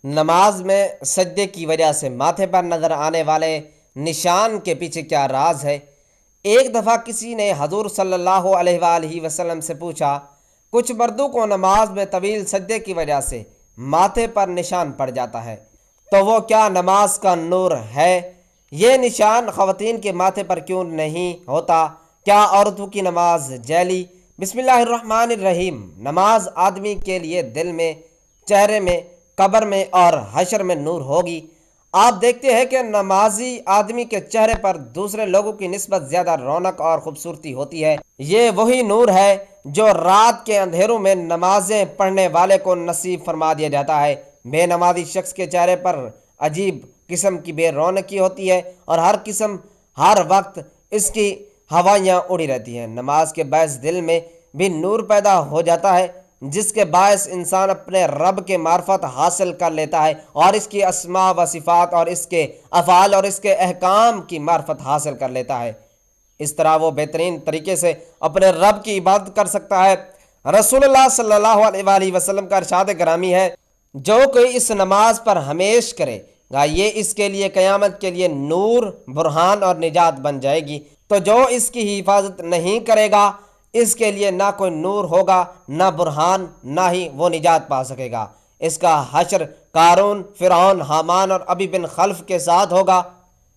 نماز میں سجدے کی وجہ سے ماتھے پر نظر آنے والے نشان کے پیچھے کیا راز ہے؟ ایک دفعہ کسی نے حضور صلی اللہ علیہ وآلہ وسلم سے پوچھا، کچھ مردوں کو نماز میں طویل سجدے کی وجہ سے ماتھے پر نشان پڑ جاتا ہے، تو وہ کیا نماز کا نور ہے؟ یہ نشان خواتین کے ماتھے پر کیوں نہیں ہوتا؟ کیا عورتوں کی نماز جعلی؟ بسم اللہ الرحمن الرحیم۔ نماز آدمی کے لیے دل میں، چہرے میں، قبر میں اور حشر میں نور ہوگی۔ آپ دیکھتے ہیں کہ نمازی آدمی کے چہرے پر دوسرے لوگوں کی نسبت زیادہ رونق اور خوبصورتی ہوتی ہے۔ یہ وہی نور ہے جو رات کے اندھیروں میں نمازیں پڑھنے والے کو نصیب فرما دیا جاتا ہے۔ بے نمازی شخص کے چہرے پر عجیب قسم کی بے رونقی ہوتی ہے اور ہر وقت اس کی ہوائیاں اڑی رہتی ہیں۔ نماز کے باعث دل میں بھی نور پیدا ہو جاتا ہے، جس کے باعث انسان اپنے رب کے معرفت حاصل کر لیتا ہے اور اس کی اسماء و صفات اور اس کے افعال اور اس کے احکام کی معرفت حاصل کر لیتا ہے۔ اس طرح وہ بہترین طریقے سے اپنے رب کی عبادت کر سکتا ہے۔ رسول اللہ صلی اللہ علیہ وآلہ وسلم کا ارشاد گرامی ہے، جو کوئی اس نماز پر ہمیش کرے گا یہ اس کے لیے قیامت کے لیے نور، برہان اور نجات بن جائے گی، تو جو اس کی حفاظت نہیں کرے گا اس کے لیے نہ کوئی نور ہوگا، نہ برہان، نہ ہی وہ نجات پا سکے گا۔ اس کا حشر قارون، فرعون، حامان اور ابی بن خلف کے ساتھ ہوگا۔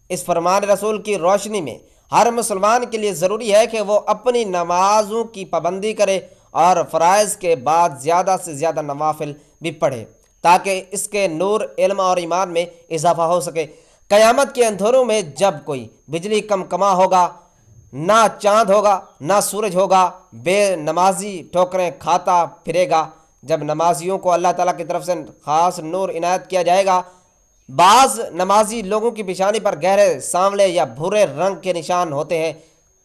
اس فرمان رسول کی روشنی میں ہر مسلمان کے لیے ضروری ہے کہ وہ اپنی نمازوں کی پابندی کرے اور فرائض کے بعد زیادہ سے زیادہ نوافل بھی پڑھے، تاکہ اس کے نور، علم اور ایمان میں اضافہ ہو سکے۔ قیامت کے اندھیروں میں جب کوئی بجلی کما ہوگا، نہ چاند ہوگا، نہ سورج ہوگا، بے نمازی ٹھوکریں کھاتا پھرے گا۔ جب نمازیوں کو اللہ تعالیٰ کی طرف سے خاص نور عنایت کیا جائے گا، بعض نمازی لوگوں کی پیشانی پر گہرے سانولے یا بھورے رنگ کے نشان ہوتے ہیں،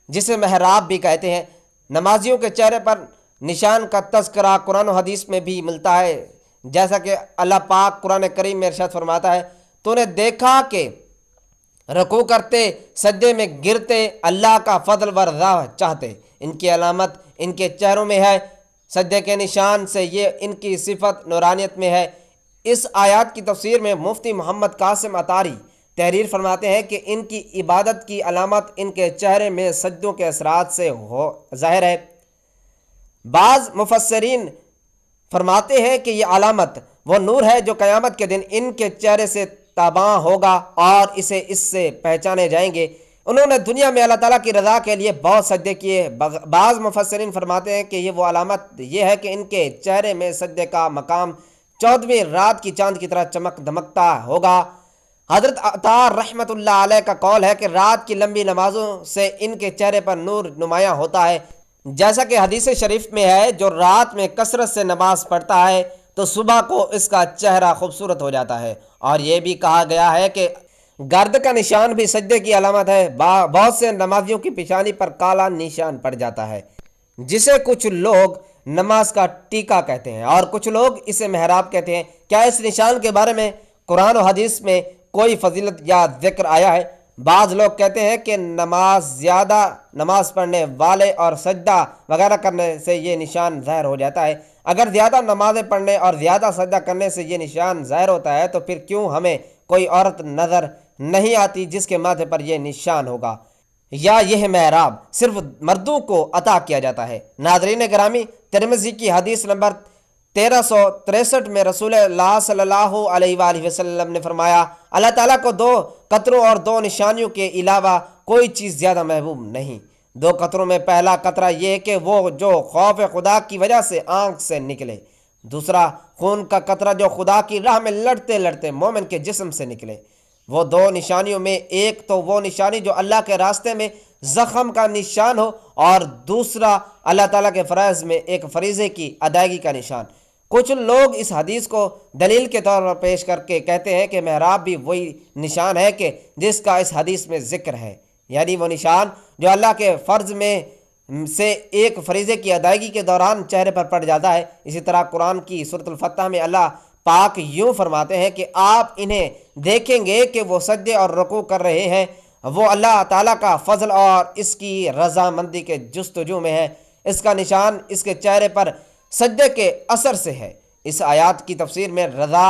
جسے محراب بھی کہتے ہیں۔ نمازیوں کے چہرے پر نشان کا تذکرہ قرآن و حدیث میں بھی ملتا ہے، جیسا کہ اللہ پاک قرآن کریم میں ارشاد فرماتا ہے، تو نے دیکھا کہ رکوع کرتے، سجدے میں گرتے، اللہ کا فضل و رضا چاہتے، ان کی علامت ان کے چہروں میں ہے، سجدے کے نشان سے یہ ان کی صفت نورانیت میں ہے۔ اس آیات کی تفسیر میں مفتی محمد قاسم عطاری تحریر فرماتے ہیں کہ ان کی عبادت کی علامت ان کے چہرے میں سجدوں کے اثرات سے ظاہر ہے۔ بعض مفسرین فرماتے ہیں کہ یہ علامت وہ نور ہے جو قیامت کے دن ان کے چہرے سے تاباں ہوگا اور اس سے پہچانے جائیں گے۔ انہوں نے دنیا میں اللہ تعالیٰ کی رضا کے لیے بہت سجدے کیے۔ بعض مفسرین فرماتے ہیں کہ یہ وہ علامت یہ ہے کہ ان کے چہرے میں سجدے کا مقام 14ویں رات کی چاند کی طرح چمک دمکتا ہوگا۔ حضرت عطا رحمۃ اللہ علیہ کا قول ہے کہ رات کی لمبی نمازوں سے ان کے چہرے پر نور نمایاں ہوتا ہے، جیسا کہ حدیث شریف میں ہے، جو رات میں کثرت سے نماز پڑھتا ہے تو صبح کو اس کا چہرہ خوبصورت ہو جاتا ہے۔ اور یہ بھی کہا گیا ہے کہ گرد کا نشان بھی سجدے کی علامت ہے۔ بہت سے نمازیوں کی پیشانی پر کالا نشان پڑ جاتا ہے، جسے کچھ لوگ نماز کا ٹیکا کہتے ہیں اور کچھ لوگ اسے محراب کہتے ہیں۔ کیا اس نشان کے بارے میں قرآن و حدیث میں کوئی فضیلت یا ذکر آیا ہے؟ بعض لوگ کہتے ہیں کہ زیادہ نماز پڑھنے والے اور سجدہ وغیرہ کرنے سے یہ نشان ظاہر ہو جاتا ہے۔ اگر زیادہ نمازیں پڑھنے اور زیادہ سجدہ کرنے سے یہ نشان ظاہر ہوتا ہے تو پھر کیوں ہمیں کوئی عورت نظر نہیں آتی جس کے ماتھے پر یہ نشان ہوگا، یا یہ محراب صرف مردوں کو عطا کیا جاتا ہے؟ ناظرین گرامی، ترمذی کی حدیث نمبر 1363 میں رسول اللہ صلی اللہ علیہ وآلہ وسلم نے فرمایا، اللہ تعالیٰ کو 2 قطروں اور 2 نشانیوں کے علاوہ کوئی چیز زیادہ محبوب نہیں۔ 2 قطروں میں پہلا قطرہ یہ کہ وہ جو خوف خدا کی وجہ سے آنکھ سے نکلے، دوسرا خون کا قطرہ جو خدا کی راہ میں لڑتے لڑتے مومن کے جسم سے نکلے۔ وہ 2 نشانیوں میں ایک تو وہ نشانی جو اللہ کے راستے میں زخم کا نشان ہو، اور دوسرا اللہ تعالیٰ کے فرائض میں ایک فریضے کی ادائیگی کا نشان۔ کچھ لوگ اس حدیث کو دلیل کے طور پر پیش کر کے کہتے ہیں کہ محراب بھی وہی نشان ہے کہ جس کا اس حدیث میں ذکر ہے، یعنی وہ نشان جو اللہ کے فرض میں سے ایک فریضے کی ادائیگی کے دوران چہرے پر پڑ جاتا ہے۔ اسی طرح قرآن کی سورۃ الفتح میں اللہ پاک یوں فرماتے ہیں کہ آپ انہیں دیکھیں گے کہ وہ سجدے اور رکوع کر رہے ہیں، وہ اللہ تعالیٰ کا فضل اور اس کی رضامندی کے جستجو میں ہے، اس کا نشان اس کے چہرے پر سجدے کے اثر سے ہے۔ اس آیات کی تفسیر میں رضا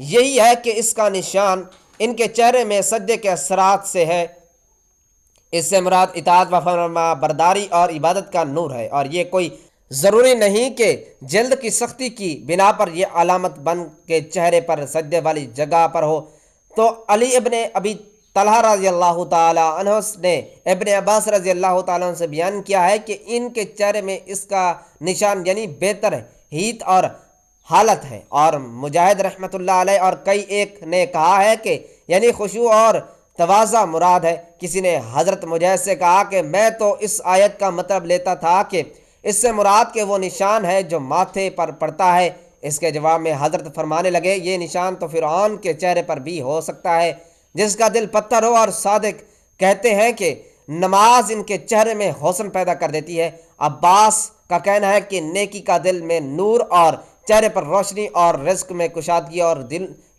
یہی ہے کہ اس کا نشان ان کے چہرے میں سجدے کے اثرات سے ہے۔ اس سے مراد اطاعت و فرما برداری اور عبادت کا نور ہے، اور یہ کوئی ضروری نہیں کہ جلد کی سختی کی بنا پر یہ علامت بن کے چہرے پر سجدے والی جگہ پر ہو۔ تو علی ابن ابی طلحہ رضی اللہ تعالیٰ عنہ نے ابن عباس رضی اللہ تعالیٰ عنہ سے بیان کیا ہے کہ ان کے چہرے میں اس کا نشان یعنی بہتر ہیت اور حالت ہے، اور مجاہد رحمۃ اللہ علیہ اور کئی ایک نے کہا ہے کہ یعنی خشوع اور تواضع مراد ہے۔ کسی نے حضرت مجاہد سے کہا کہ میں تو اس آیت کا مطلب لیتا تھا کہ اس سے مراد کہ وہ نشان ہے جو ماتھے پر پڑتا ہے۔ اس کے جواب میں حضرت فرمانے لگے، یہ نشان تو فرعون کے چہرے پر بھی ہو سکتا ہے جس کا دل پتھر ہو، اور صادق کہتے ہیں کہ نماز ان کے چہرے میں حسن پیدا کر دیتی ہے۔ عباس کا کہنا ہے کہ نیکی کا دل میں نور اور چہرے پر روشنی اور رزق میں کشادگی اور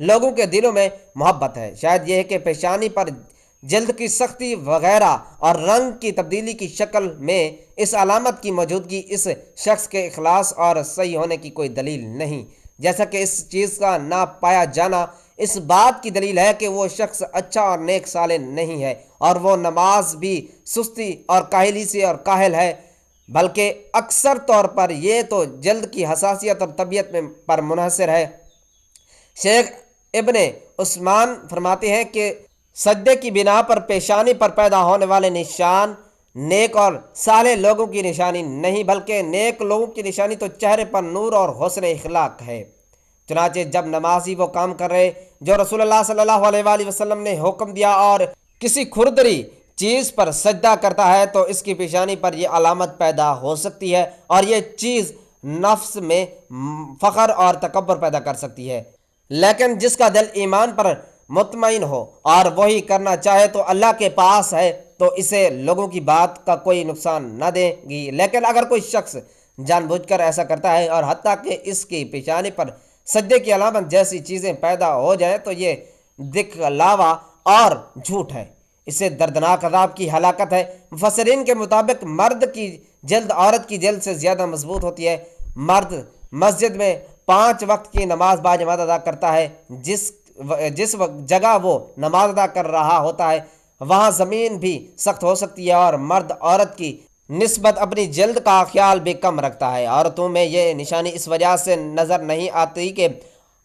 لوگوں کے دلوں میں محبت ہے۔ شاید یہ ہے کہ پیشانی پر جلد کی سختی وغیرہ اور رنگ کی تبدیلی کی شکل میں اس علامت کی موجودگی اس شخص کے اخلاص اور صحیح ہونے کی کوئی دلیل نہیں، جیسا کہ اس چیز کا نہ پایا جانا اس بات کی دلیل ہے کہ وہ شخص اچھا اور نیک صالح نہیں ہے، اور وہ نماز بھی سستی اور کاہلی سے اور کاہل ہے، بلکہ اکثر طور پر یہ تو جلد کی حساسیت اور طبیعت پر منحصر ہے۔ شیخ ابن عثمان فرماتے ہیں کہ سجدے کی بنا پر پیشانی پر پیدا ہونے والے نشان نیک اور صالح لوگوں کی نشانی نہیں، بلکہ نیک لوگوں کی نشانی تو چہرے پر نور اور حسن اخلاق ہے۔ چنانچہ جب نمازی وہ کام کر رہے جو رسول اللہ صلی اللہ علیہ وآلہ وسلم نے حکم دیا اور کسی کھردری چیز پر سجدہ کرتا ہے تو اس کی پیشانی پر یہ علامت پیدا ہو سکتی ہے، اور یہ چیز نفس میں فخر اور تکبر پیدا کر سکتی ہے۔ لیکن جس کا دل ایمان پر مطمئن ہو اور وہی کرنا چاہے تو اللہ کے پاس ہے، تو اسے لوگوں کی بات کا کوئی نقصان نہ دے گی۔ لیکن اگر کوئی شخص جان بوجھ کر ایسا کرتا ہے اور حتیٰ کہ اس کی پیشانی پر سجدے کی علامت جیسی چیزیں پیدا ہو جائیں تو یہ دکھلاوا اور جھوٹ ہے، اس سے دردناک عذاب کی ہلاکت ہے۔ مفسرین کے مطابق مرد کی جلد عورت کی جلد سے زیادہ مضبوط ہوتی ہے۔ مرد مسجد میں 5 وقت کی نماز باجماعت ادا کرتا ہے، جس جگہ وہ نماز ادا کر رہا ہوتا ہے وہاں زمین بھی سخت ہو سکتی ہے، اور مرد عورت کی نسبت اپنی جلد کا خیال بھی کم رکھتا ہے۔ عورتوں میں یہ نشانی اس وجہ سے نظر نہیں آتی کہ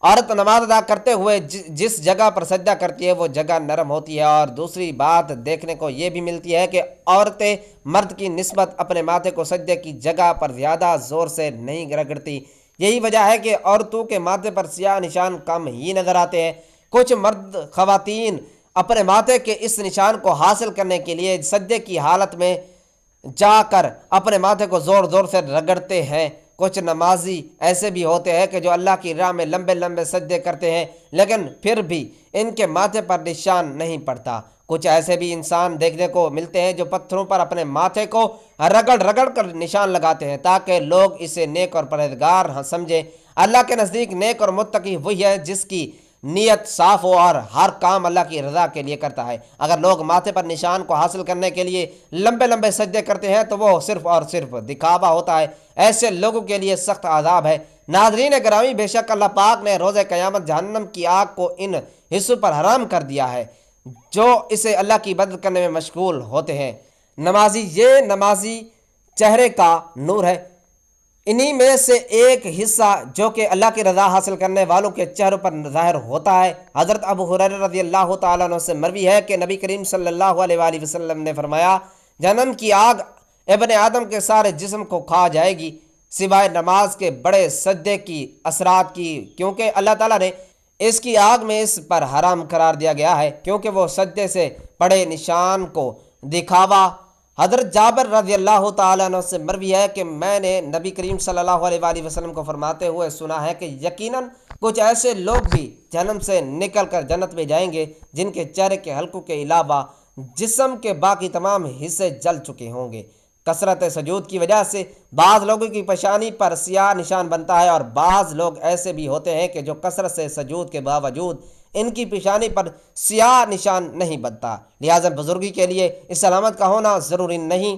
عورت نماز ادا کرتے ہوئے جس جگہ پر سجدہ کرتی ہے وہ جگہ نرم ہوتی ہے، اور دوسری بات دیکھنے کو یہ بھی ملتی ہے کہ عورتیں مرد کی نسبت اپنے ماتھے کو سجدے کی جگہ پر زیادہ زور سے نہیں رگڑتی۔ یہی وجہ ہے کہ عورتوں کے ماتھے پر سیاہ نشان کم ہی نظر آتے ہیں۔ کچھ مرد خواتین اپنے ماتھے کے اس نشان کو حاصل کرنے کے لیے سجدے کی حالت میں جا کر اپنے ماتھے کو زور زور سے رگڑتے ہیں۔ کچھ نمازی ایسے بھی ہوتے ہیں کہ جو اللہ کی راہ میں لمبے لمبے سجدے کرتے ہیں لیکن پھر بھی ان کے ماتھے پر نشان نہیں پڑتا۔ کچھ ایسے بھی انسان دیکھنے کو ملتے ہیں جو پتھروں پر اپنے ماتھے کو رگڑ رگڑ کر نشان لگاتے ہیں تاکہ لوگ اسے نیک اور پرہیزگار سمجھیں۔ اللہ کے نزدیک نیک اور متقی وہی ہے جس کی نیت صاف ہو اور ہر کام اللہ کی رضا کے لیے کرتا ہے۔ اگر لوگ ماتھے پر نشان کو حاصل کرنے کے لیے لمبے لمبے سجدے کرتے ہیں تو وہ صرف اور صرف دکھاوا ہوتا ہے۔ ایسے لوگوں کے لیے سخت عذاب ہے۔ ناظرین گرامی، بے شک اللہ پاک نے روز قیامت جہنم کی آگ کو ان حصوں پر حرام کر دیا ہے جو اسے اللہ کی عبادت کرنے میں مشغول ہوتے ہیں۔ یہ نمازی چہرے کا نور ہے۔ انہی میں سے ایک حصہ جو کہ اللہ کی رضا حاصل کرنے والوں کے چہروں پر ظاہر ہوتا ہے۔ حضرت ابو ہریرہ رضی اللہ تعالیٰ عنہ سے مروی ہے کہ نبی کریم صلی اللہ علیہ وآلہ وسلم نے فرمایا، جہنم کی آگ ابن آدم کے سارے جسم کو کھا جائے گی سوائے نماز کے بڑے سجدے کی اثرات کی، کیونکہ اللہ تعالیٰ نے اس کی آگ میں اس پر حرام قرار دیا گیا ہے کیونکہ وہ سجدے سے پڑے نشان کو دکھاوا۔ حضرت جابر رضی اللہ تعالیٰ عنہ سے مروی ہے کہ میں نے نبی کریم صلی اللہ علیہ وآلہ وسلم کو فرماتے ہوئے سنا ہے کہ یقیناً کچھ ایسے لوگ بھی جہنم سے نکل کر جنت میں جائیں گے جن کے چہرے کے حلقوں کے علاوہ جسم کے باقی تمام حصے جل چکے ہوں گے۔ کثرت سجود کی وجہ سے بعض لوگوں کی پیشانی پر سیاہ نشان بنتا ہے، اور بعض لوگ ایسے بھی ہوتے ہیں کہ جو کثرت سے سجود کے باوجود ان کی پیشانی پر سیاہ نشان نہیں بنتا۔ لہٰذا بزرگی کے لیے اس علامت کا ہونا ضروری نہیں،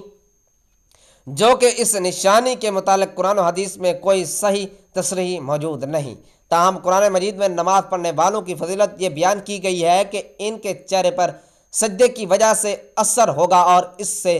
جو کہ اس نشانی کے متعلق قرآن و حدیث میں کوئی صحیح تصریح موجود نہیں۔ تاہم قرآن مجید میں نماز پڑھنے والوں کی فضیلت یہ بیان کی گئی ہے کہ ان کے چہرے پر سجدے کی وجہ سے اثر ہوگا، اور اس سے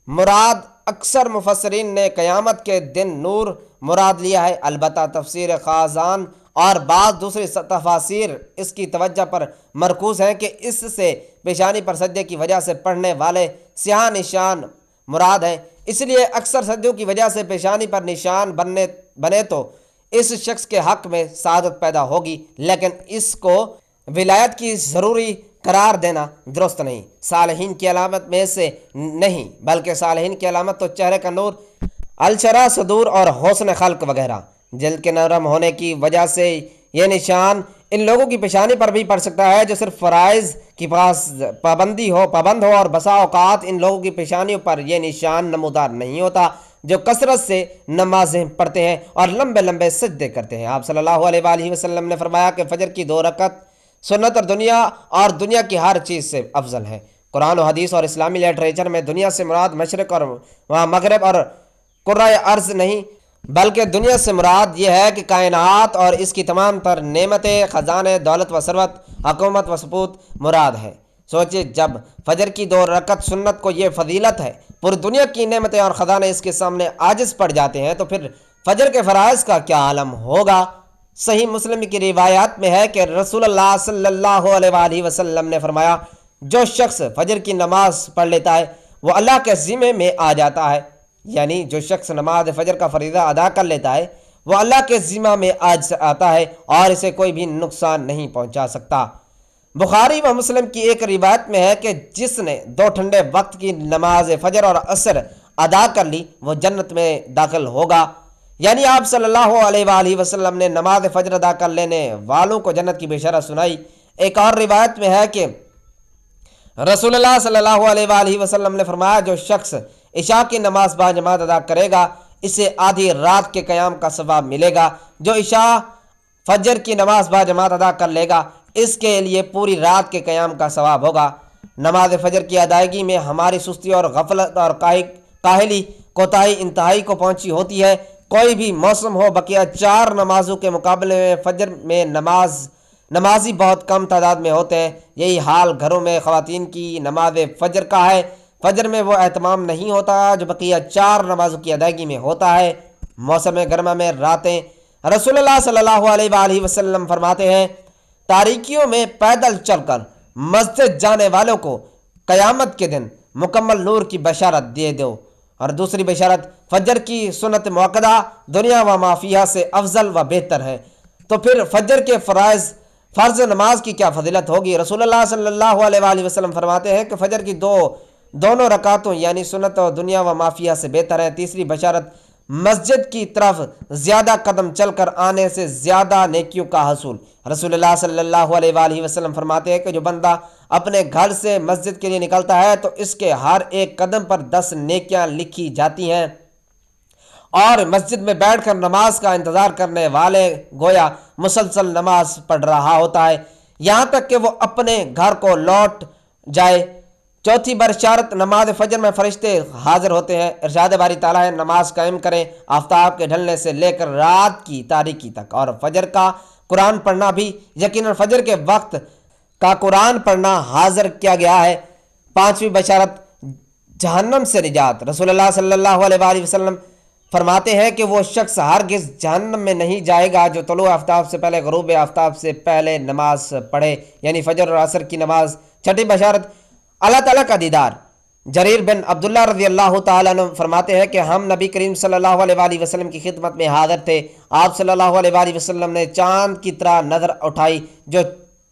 مراد اکثر مفسرین نے قیامت کے دن نور مراد لیا ہے۔ البتہ تفسیر خازان اور بعض دوسری تفاسیر اس کی توجہ پر مرکوز ہیں کہ اس سے پیشانی پر سجدے کی وجہ سے پڑھنے والے سیاہ نشان مراد ہیں۔ اس لیے اکثر سجدوں کی وجہ سے پیشانی پر نشان بنے تو اس شخص کے حق میں سعادت پیدا ہوگی، لیکن اس کو ولایت کی ضروری قرار دینا درست نہیں۔ صالحین کی علامت میں سے نہیں، بلکہ صالحین کی علامت تو چہرے کا نور، الشرح صدور اور حسن خلق وغیرہ۔ جلد کے نرم ہونے کی وجہ سے یہ نشان ان لوگوں کی پیشانی پر بھی پڑ سکتا ہے جو صرف فرائض کی پابند ہو، اور بسا اوقات ان لوگوں کی پیشانیوں پر یہ نشان نمودار نہیں ہوتا جو کثرت سے نمازیں پڑھتے ہیں اور لمبے لمبے سجدے کرتے ہیں۔ آپ صلی اللہ علیہ وآلہ وسلم نے فرمایا کہ فجر کی 2 رکعت سنت اور دنیا کی ہر چیز سے افضل ہے۔ قرآن و حدیث اور اسلامی لٹریچر میں دنیا سے مراد مشرق اور مغرب اور کرۂ ارض نہیں، بلکہ دنیا سے مراد یہ ہے کہ کائنات اور اس کی تمام تر نعمتیں، خزانے، دولت و ثروت، حکومت و سپوت مراد ہے۔ سوچئے جب فجر کی 2 رکعت سنت کو یہ فضیلت ہے، پوری دنیا کی نعمتیں اور خزانے اس کے سامنے عاجز پڑ جاتے ہیں، تو پھر فجر کے فرائض کا کیا عالم ہوگا۔ صحیح مسلم کی روایات میں ہے کہ رسول اللہ صلی اللہ علیہ وآلہ وسلم نے فرمایا، جو شخص فجر کی نماز پڑھ لیتا ہے وہ اللہ کے ذمے میں آ جاتا ہے، یعنی جو شخص نماز فجر کا فریضہ ادا کر لیتا ہے وہ اللہ کے ذمہ میں آتا ہے اور اسے کوئی بھی نقصان نہیں پہنچا سکتا۔ بخاری و مسلم کی ایک روایت میں ہے کہ جس نے 2 ٹھنڈے وقت کی نماز فجر اور عصر ادا کر لی وہ جنت میں داخل ہوگا، یعنی آپ صلی اللہ علیہ وآلہ وسلم نے نماز فجر ادا کر لینے والوں کو جنت کی بشارت سنائی۔ ایک اور روایت میں ہے کہ رسول اللہ صلی اللہ علیہ وآلہ وسلم نے فرمایا، جو شخص عشاء کی نماز باجماعت ادا کرے گا اسے آدھی رات کے قیام کا ثواب ملے گا، جو عشاء فجر کی نماز باجماعت ادا کر لے گا اس کے لیے پوری رات کے قیام کا ثواب ہوگا۔ نماز فجر کی ادائیگی میں ہماری سستی اور غفلت اور کاہلی کوتاہی انتہائی کو پہنچی ہوتی ہے۔ کوئی بھی موسم ہو، بقیہ 4 نمازوں کے مقابلے میں فجر میں نمازی بہت کم تعداد میں ہوتے ہیں۔ یہی حال گھروں میں خواتین کی نماز فجر کا ہے۔ فجر میں وہ اہتمام نہیں ہوتا جو بقیہ 4 نمازوں کی ادائیگی میں ہوتا ہے۔ موسم گرما میں راتیں، رسول اللہ صلی اللہ علیہ وآلہ وسلم فرماتے ہیں، تاریکیوں میں پیدل چل کر مسجد جانے والوں کو قیامت کے دن مکمل نور کی بشارت دے دو۔ اور دوسری بشارت، فجر کی سنت موقدہ دنیا و ما فیہا سے افضل و بہتر ہے۔ تو پھر فجر کے فرض نماز کی کیا فضیلت ہوگی؟ رسول اللہ صلی اللہ علیہ وآلہ وسلم فرماتے ہیں کہ فجر کی دونوں رکعتوں یعنی سنت و دنیا و ما فیہا سے بہتر ہے۔ تیسری بشارت، مسجد کی طرف زیادہ قدم چل کر آنے سے زیادہ نیکیوں کا حصول۔ رسول اللہ صلی اللہ علیہ وآلہ وسلم فرماتے ہیں کہ جو بندہ اپنے گھر سے مسجد کے لیے نکلتا ہے تو اس کے ہر ایک قدم پر 10 نیکیاں لکھی جاتی ہیں، اور مسجد میں بیٹھ کر نماز کا انتظار کرنے والے گویا مسلسل نماز پڑھ رہا ہوتا ہے یہاں تک کہ وہ اپنے گھر کو لوٹ جائے۔ چوتھی بشارت، نماز فجر میں فرشتے حاضر ہوتے ہیں۔ ارشاد باری تعالیٰ ہے، نماز قائم کریں آفتاب کے ڈھلنے سے لے کر رات کی تاریکی تک، اور فجر کا قرآن پڑھنا بھی، یقیناً فجر کے وقت کا قرآن پڑھنا حاضر کیا گیا ہے۔ پانچویں بشارت، جہنم سے نجات۔ رسول اللہ صلی اللہ علیہ وآلہ وسلم فرماتے ہیں کہ وہ شخص ہرگز جہنم میں نہیں جائے گا جو طلوع آفتاب سے پہلے غروب آفتاب سے پہلے نماز پڑھے، یعنی فجر اور عصر کی نماز۔ چھٹی بشارت، اللہ تعالیٰ کا دیدار۔ جریر بن عبداللہ رضی اللہ تعالیٰ عنہ فرماتے ہیں کہ ہم نبی کریم صلی اللہ علیہ وآلہ وسلم کی خدمت میں حاضر تھے۔ آپ صلی اللہ علیہ وآلہ وسلم نے چاند کی طرح نظر اٹھائی جو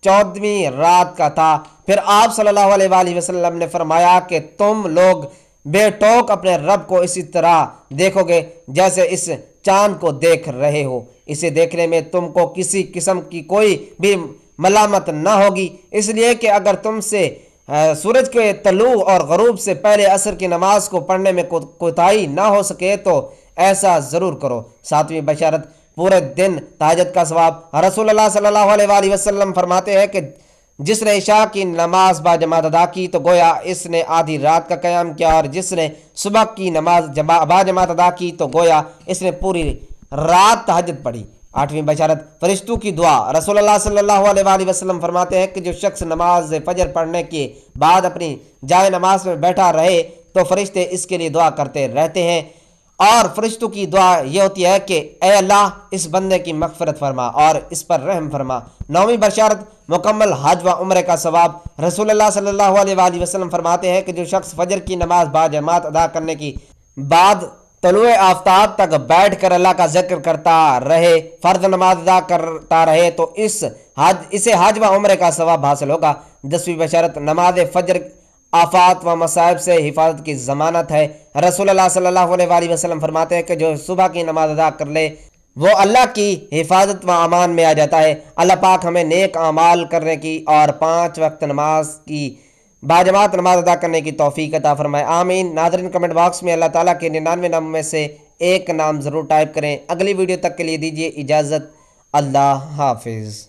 14ویں رات کا تھا۔ پھر آپ صلی اللہ علیہ وآلہ وسلم نے فرمایا کہ تم لوگ بے ٹوک اپنے رب کو اسی طرح دیکھو گے جیسے اس چاند کو دیکھ رہے ہو۔ اسے دیکھنے میں تم کو کسی قسم کی کوئی بھی ملامت نہ ہوگی، اس لیے کہ اگر تم سے سورج کے طلوع اور غروب سے پہلے عصر کی نماز کو پڑھنے میں کوتاہی نہ ہو سکے تو ایسا ضرور کرو۔ ساتویں بشارت، پورے دن تہجد کا ثواب۔ رسول اللہ صلی اللہ علیہ وآلہ وسلم فرماتے ہیں کہ جس نے عشاء کی نماز باجماعت ادا کی تو گویا اس نے آدھی رات کا قیام کیا، اور جس نے صبح کی نماز باجماعت ادا کی تو گویا اس نے پوری رات تہجد پڑھی۔ 8ویں بشارت فرشتوں کی دعا۔ رسول اللہ صلی اللہ علیہ وآلہ وسلم فرماتے ہیں کہ جو شخص نماز فجر پڑھنے کے بعد اپنی جائے نماز میں بیٹھا رہے تو فرشتے اس کے لیے دعا کرتے رہتے ہیں، اور فرشتوں کی دعا یہ ہوتی ہے کہ اے اللہ اس بندے کی مغفرت فرما اور اس پر رحم فرما۔ 9ویں بشارت مکمل حج و عمرے کا ثواب۔ رسول اللہ صلی اللہ علیہ وآلہ وسلم فرماتے ہیں کہ جو شخص فجر کی نماز باجماعت ادا کرنے کی بعد طلوع آفتاب تک بیٹھ کر اللہ کا ذکر کرتا رہے، فرض نماز ادا کرتا رہے، تو اسے حج و عمرے کا ثواب حاصل ہوگا۔ 10ویں بشارت نماز فجر آفات و مصائب سے حفاظت کی ضمانت ہے۔ رسول اللہ صلی اللہ علیہ وآلہ وسلم فرماتے ہیں کہ جو صبح کی نماز ادا کر لے وہ اللہ کی حفاظت و امان میں آ جاتا ہے۔ اللہ پاک ہمیں نیک اعمال کرنے کی اور 5 وقت نماز کی باجماعت نماز ادا کرنے کی توفیق عطا فرمائے، آمین۔ ناظرین کمنٹ باکس میں اللہ تعالیٰ کے 99 ناموں میں سے ایک نام ضرور ٹائپ کریں۔ اگلی ویڈیو تک کے لیے دیجیے اجازت، اللہ حافظ۔